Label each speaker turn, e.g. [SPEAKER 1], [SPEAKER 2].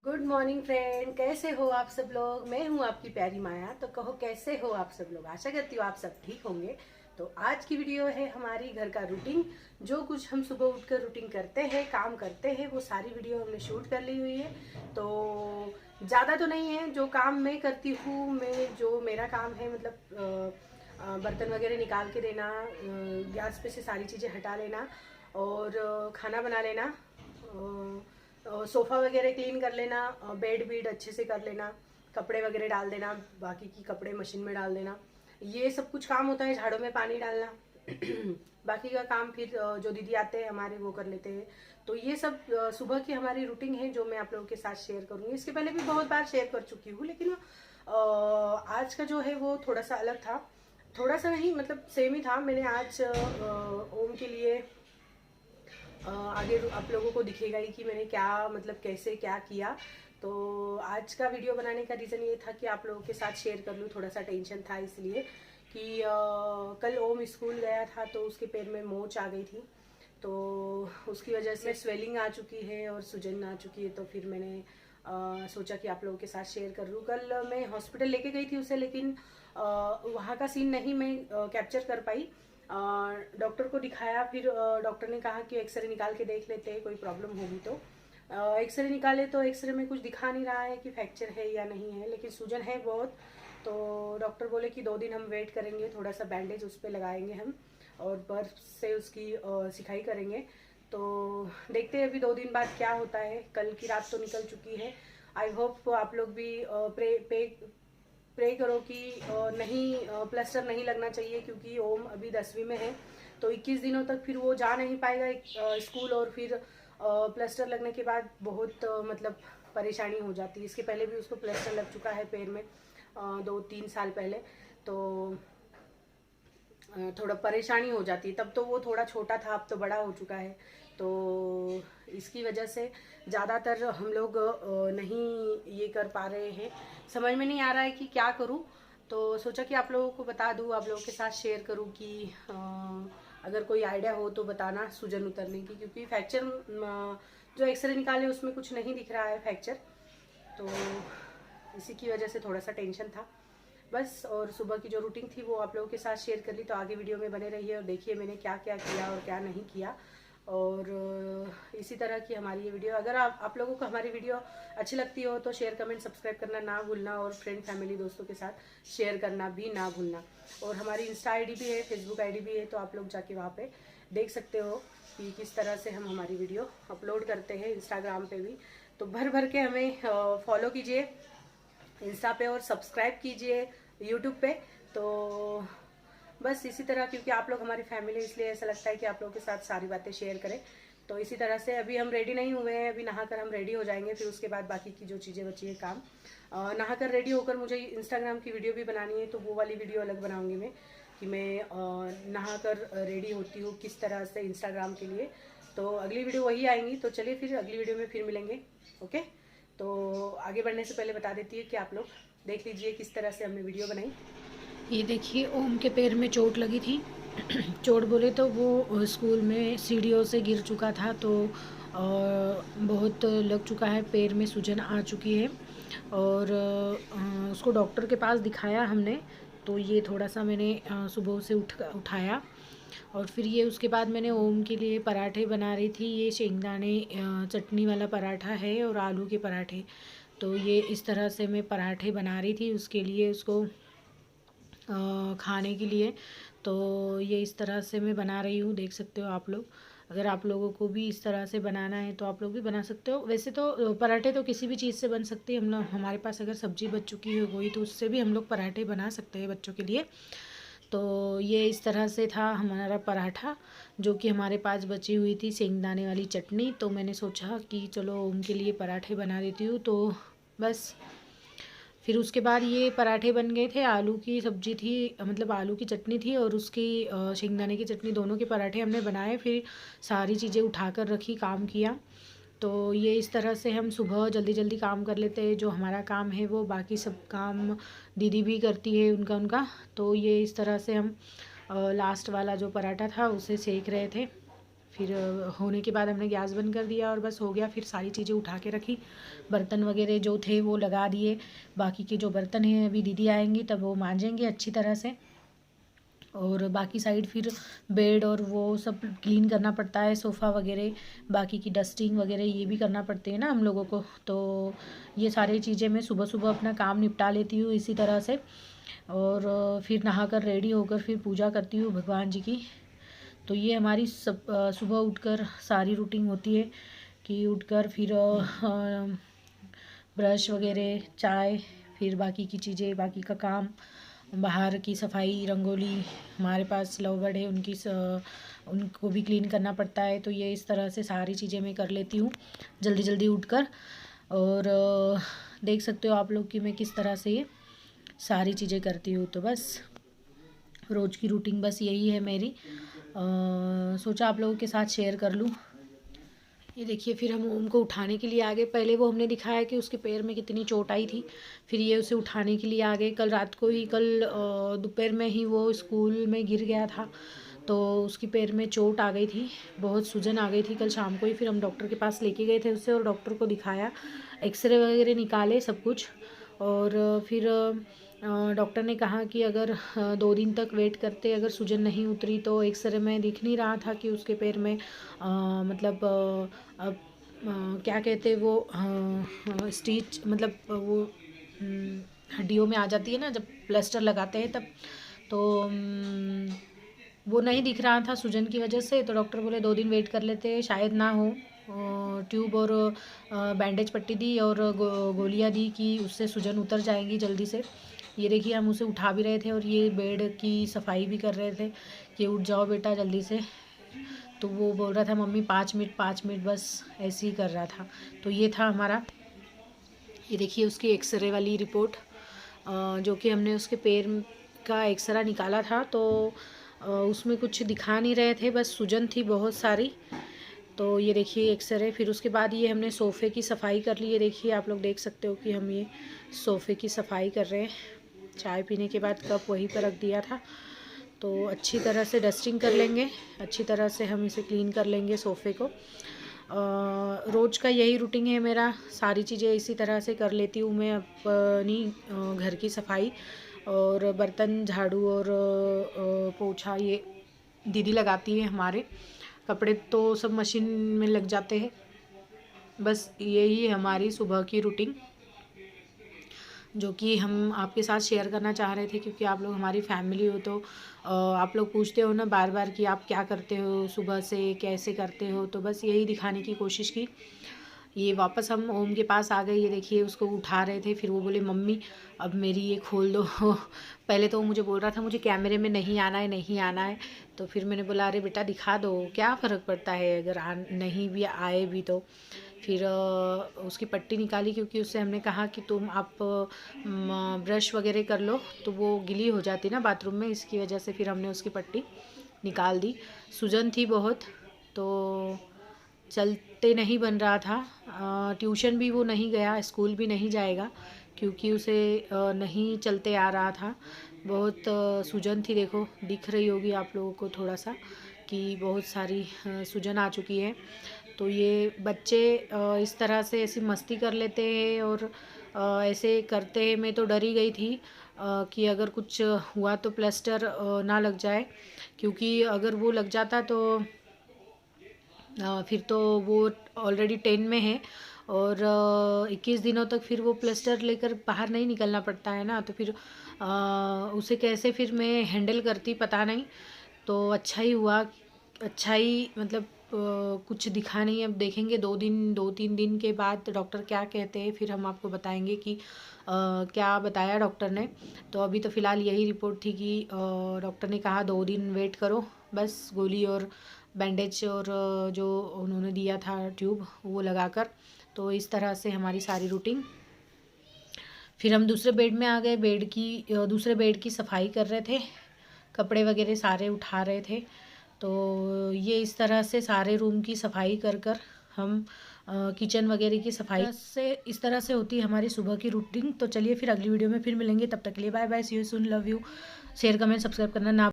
[SPEAKER 1] Good morning friend, कैसे हो आप सब लोग। मैं हूं आपकी प्यारी माया। तो कहो कैसे हो आप सब लोग। आशा करती हूँ आप सब ठीक होंगे। तो आज की वीडियो है हमारी घर का रूटीन। जो कुछ हम सुबह उठकर रूटीन करते हैं, काम करते हैं, वो सारी वीडियो हमने शूट कर ली हुई है। तो ज़्यादा तो नहीं है। जो काम मैं करती हूँ, मैं जो मेरा काम है मतलब बर्तन वगैरह निकाल के देना, गैस पे से सारी चीज़ें हटा लेना और खाना बना लेना, सोफ़ा वगैरह क्लीन कर लेना, बेड बीड अच्छे से कर लेना, कपड़े वगैरह डाल देना, बाकी की कपड़े मशीन में डाल देना, ये सब कुछ काम होता है। झाड़ू में पानी डालना बाकी का काम फिर जो दीदी आते हैं हमारे वो कर लेते हैं। तो ये सब सुबह की हमारी रूटीन है जो मैं आप लोगों के साथ शेयर करूँगी। इसके पहले भी बहुत बार शेयर कर चुकी हूँ, लेकिन आज का जो है वो थोड़ा सा अलग था। थोड़ा सा नहीं, मतलब सेम ही था। मैंने आज ओम के लिए आगे आप लोगों को दिखेगा ही कि मैंने क्या मतलब कैसे क्या किया। तो आज का वीडियो बनाने का रीज़न ये था कि आप लोगों के साथ शेयर कर लूँ। थोड़ा सा टेंशन था इसलिए कि कल ओम स्कूल गया था तो उसके पैर में मोच आ गई थी। तो उसकी वजह से स्वेलिंग आ चुकी है और सूजन आ चुकी है। तो फिर मैंने सोचा कि आप लोगों के साथ शेयर कर लूँ। कल मैं हॉस्पिटल लेके गई थी उसे, लेकिन वहाँ का सीन नहीं मैं कैप्चर कर पाई। डॉक्टर को दिखाया, फिर डॉक्टर ने कहा कि एक्सरे निकाल के देख लेते हैं, कोई प्रॉब्लम होगी तो। एक्सरे निकाले तो एक्सरे में कुछ दिखा नहीं रहा है कि फ्रैक्चर है या नहीं है, लेकिन सूजन है बहुत। तो डॉक्टर बोले कि 2 दिन हम वेट करेंगे, थोड़ा सा बैंडेज उस पर लगाएंगे हम और बर्फ से उसकी सिकाई करेंगे। तो देखते हैं अभी 2 दिन बाद क्या होता है। कल की रात तो निकल चुकी है। आई होप आप लोग भी प्रे करो कि नहीं प्लास्टर नहीं लगना चाहिए, क्योंकि ओम अभी 10वीं में है। तो 21 दिनों तक फिर वो जा नहीं पाएगा स्कूल, और फिर प्लास्टर लगने के बाद बहुत मतलब परेशानी हो जाती है। इसके पहले भी उसको प्लास्टर लग चुका है पैर में 2-3 साल पहले। तो थोड़ा परेशानी हो जाती है। तब तो वो थोड़ा छोटा था, अब तो बड़ा हो चुका है। तो इसकी वजह से ज़्यादातर हम लोग नहीं ये कर पा रहे हैं। समझ में नहीं आ रहा है कि क्या करूं। तो सोचा कि आप लोगों को बता दूं, आप लोगों के साथ शेयर करूं कि अगर कोई आइडिया हो तो बताना सूजन उतरने की, क्योंकि फ्रैक्चर जो एक्सरे निकाले उसमें कुछ नहीं दिख रहा है फ्रैक्चर। तो इसी की वजह से थोड़ा सा टेंशन था बस। और सुबह की जो रूटीन थी वो आप लोगों के साथ शेयर कर ली। तो आगे वीडियो में बने रहिए और देखिए मैंने क्या क्या किया और क्या नहीं किया। और इसी तरह की हमारी ये वीडियो, अगर आप लोगों को हमारी वीडियो अच्छी लगती हो तो शेयर कमेंट सब्सक्राइब करना ना भूलना, और फ्रेंड फैमिली दोस्तों के साथ शेयर करना भी ना भूलना। और हमारी इंस्टा आईडी भी है, फेसबुक आईडी भी है, तो आप लोग जाके वहाँ पे देख सकते हो कि किस तरह से हम हमारी वीडियो अपलोड करते हैं। इंस्टाग्राम पे भी तो भर भर के हमें फॉलो कीजिए इंस्टा पे और सब्सक्राइब कीजिए यूट्यूब पे। तो बस इसी तरह, क्योंकि आप लोग हमारी फैमिली, इसलिए ऐसा लगता है कि आप लोगों के साथ सारी बातें शेयर करें। तो इसी तरह से अभी हम रेडी नहीं हुए हैं, अभी नहाकर हम रेडी हो जाएंगे, फिर उसके बाद बाकी की जो चीज़ें बची है काम। नहाकर रेडी होकर मुझे इंस्टाग्राम की वीडियो भी बनानी है, तो वो वाली वीडियो अलग बनाऊंगी मैं कि मैं नहाकर रेडी होती हूँ किस तरह से इंस्टाग्राम के लिए। तो अगली वीडियो वही आएंगी। तो चलिए फिर अगली वीडियो में फिर मिलेंगे। ओके, तो आगे बढ़ने से पहले बता देती है कि आप लोग देख लीजिए किस तरह से हमने वीडियो बनाई।
[SPEAKER 2] ये देखिए, ओम के पैर में चोट लगी थी। चोट बोले तो वो स्कूल में सीढ़ियों से गिर चुका था, तो बहुत लग चुका है, पैर में सूजन आ चुकी है। और उसको डॉक्टर के पास दिखाया हमने। तो ये थोड़ा सा मैंने सुबह से उठाया। और फिर ये उसके बाद मैंने ओम के लिए पराठे बना रही थी। ये शेंगदाने चटनी वाला पराठा है और आलू के पराठे। तो ये इस तरह से मैं पराठे बना रही थी उसके लिए, उसको खाने के लिए। तो ये इस तरह से मैं बना रही हूँ, देख सकते हो आप लोग। अगर आप लोगों को भी इस तरह से बनाना है तो आप लोग भी बना सकते हो। वैसे तो पराठे तो किसी भी चीज़ से बन सकते हैं। हम लोग, हमारे पास अगर सब्ज़ी बच चुकी है कोई, तो उससे भी हम लोग पराठे बना सकते हैं बच्चों के लिए। तो ये इस तरह से था हमारा पराठा, जो कि हमारे पास बची हुई थी शेंगदाने वाली चटनी। तो मैंने सोचा कि चलो उनके लिए पराठे बना देती हूँ। तो बस फिर उसके बाद ये पराठे बन गए थे। आलू की सब्ज़ी थी, मतलब आलू की चटनी थी, और उसकी शेंगदाने की चटनी, दोनों के पराठे हमने बनाए। फिर सारी चीज़ें उठाकर रखी, काम किया। तो ये इस तरह से हम सुबह जल्दी जल्दी काम कर लेते हैं। जो हमारा काम है वो बाकी सब काम दीदी भी करती है, उनका उनका। तो ये इस तरह से हम लास्ट वाला जो पराठा था उसे सेक रहे थे। फिर होने के बाद हमने गैस बंद कर दिया और बस हो गया। फिर सारी चीज़ें उठा के रखी, बर्तन वगैरह जो थे वो लगा दिए। बाकी के जो बर्तन हैं अभी दीदी आएंगी तब वो मांजेंगे अच्छी तरह से। और बाकी साइड फिर बेड और वो सब क्लीन करना पड़ता है, सोफ़ा वगैरह, बाकी की डस्टिंग वगैरह ये भी करना पड़ते हैं ना हम लोगों को। तो ये सारी चीज़ें मैं सुबह सुबह अपना काम निपटा लेती हूँ इसी तरह से। और फिर नहाकर रेडी होकर फिर पूजा करती हूँ भगवान जी की। तो ये हमारी सब सुबह उठकर सारी रूटीन होती है कि उठकर फिर ब्रश वगैरह, चाय, फिर बाकी की चीज़ें, बाकी का काम, बाहर की सफाई, रंगोली, हमारे पास लव बर्ड है उनको भी क्लीन करना पड़ता है। तो ये इस तरह से सारी चीज़ें मैं कर लेती हूँ जल्दी जल्दी उठकर। और देख सकते हो आप लोग कि मैं किस तरह से ये सारी चीज़ें करती हूँ। तो बस रोज़ की रूटीन बस यही है मेरी। सोचा आप लोगों के साथ शेयर कर लूँ। ये देखिए फिर हम ओम को उठाने के लिए आ गए। पहले वो हमने दिखाया कि उसके पैर में कितनी चोट आई थी, फिर ये उसे उठाने के लिए आ गए। कल रात को ही, कल दोपहर में ही वो स्कूल में गिर गया था, तो उसके पैर में चोट आ गई थी, बहुत सूजन आ गई थी। कल शाम को ही फिर हम डॉक्टर के पास लेके गए थे उसे और डॉक्टर को दिखाया, एक्सरे वगैरह निकाले सब कुछ। और फिर डॉक्टर ने कहा कि अगर 2 दिन तक वेट करते, अगर सूजन नहीं उतरी तो एक्सरे में दिख नहीं रहा था कि उसके पैर में मतलब क्या कहते वो स्टिच, मतलब वो हड्डियों में आ जाती है ना जब प्लास्टर लगाते हैं तब। तो वो नहीं दिख रहा था सूजन की वजह से। तो डॉक्टर बोले 2 दिन वेट कर लेते, शायद ना हो। ट्यूब और बैंडेज पट्टी दी और गोलियां दी कि उससे सूजन उतर जाएंगी जल्दी से। ये देखिए हम उसे उठा भी रहे थे और ये बेड की सफाई भी कर रहे थे कि उठ जाओ बेटा जल्दी से। तो वो बोल रहा था मम्मी 5 मिनट 5 मिनट, बस ऐसे ही कर रहा था। तो ये था हमारा, ये देखिए उसकी एक्सरे वाली रिपोर्ट, जो कि हमने उसके पैर का एक्सरा निकाला था। तो उसमें कुछ दिखा नहीं रहे थे, बस सूजन थी बहुत सारी। तो ये देखिए एक्सरे। फिर उसके बाद ये हमने सोफ़े की सफाई कर ली है। देखिए आप लोग देख सकते हो कि हम ये सोफ़े की सफाई कर रहे हैं। चाय पीने के बाद कप वहीं पर रख दिया था, तो अच्छी तरह से डस्टिंग कर लेंगे, अच्छी तरह से हम इसे क्लीन कर लेंगे सोफ़े को। रोज़ का यही रूटीन है मेरा, सारी चीज़ें इसी तरह से कर लेती हूँ मैं अपनी घर की सफाई। और बर्तन, झाड़ू और पोछा ये दीदी लगाती है हमारे। कपड़े तो सब मशीन में लग जाते हैं। बस यही है हमारी सुबह की रूटीन, जो कि हम आपके साथ शेयर करना चाह रहे थे, क्योंकि आप लोग हमारी फैमिली हो। तो आप लोग पूछते हो ना बार बार कि आप क्या करते हो सुबह से, कैसे करते हो। तो बस यही दिखाने की कोशिश की। ये वापस हम ओम के पास आ गए। ये देखिए उसको उठा रहे थे, फिर वो बोले मम्मी अब मेरी ये खोल दो। पहले तो वो मुझे बोल रहा था मुझे कैमरे में नहीं आना है, नहीं आना है। तो फिर मैंने बोला अरे बेटा दिखा दो, क्या फ़र्क पड़ता है अगर नहीं भी आए भी तो। फिर उसकी पट्टी निकाली, क्योंकि उससे हमने कहा कि तुम आप ब्रश वगैरह कर लो, तो वो गीली हो जाती ना बाथरूम में, इसकी वजह से फिर हमने उसकी पट्टी निकाल दी। सूजन थी बहुत, तो चलते नहीं बन रहा था। ट्यूशन भी वो नहीं गया, स्कूल भी नहीं जाएगा, क्योंकि उसे नहीं चलते आ रहा था। बहुत सूजन थी, देखो दिख रही होगी आप लोगों को थोड़ा सा कि बहुत सारी सूजन आ चुकी है। तो ये बच्चे इस तरह से ऐसी मस्ती कर लेते हैं और ऐसे करते हैं। मैं तो डरी गई थी कि अगर कुछ हुआ तो प्लास्टर ना लग जाए, क्योंकि अगर वो लग जाता तो फिर तो वो ऑलरेडी 10 में है और 21 दिनों तक फिर वो प्लास्टर लेकर बाहर नहीं निकलना पड़ता है ना। तो फिर उसे कैसे फिर मैं हैंडल करती पता नहीं। तो अच्छा ही हुआ, अच्छा ही मतलब कुछ दिखा नहीं। अब देखेंगे 2-3 दिन के बाद डॉक्टर क्या कहते हैं, फिर हम आपको बताएंगे कि क्या बताया डॉक्टर ने। तो अभी तो फ़िलहाल यही रिपोर्ट थी कि डॉक्टर ने कहा 2 दिन वेट करो, बस गोली और बैंडेज और जो उन्होंने दिया था ट्यूब वो लगाकर। तो इस तरह से हमारी सारी रूटीन। फिर हम दूसरे बेड में आ गए। दूसरे बेड की सफाई कर रहे थे, कपड़े वगैरह सारे उठा रहे थे। तो ये इस तरह से सारे रूम की सफाई कर कर हम किचन वगैरह की सफाई से इस तरह से होती है हमारी सुबह की रूटीन। तो चलिए फिर अगली वीडियो में फिर मिलेंगे, तब तक के लिए bye bye, see you soon, love you. Share comment subscribe करना ना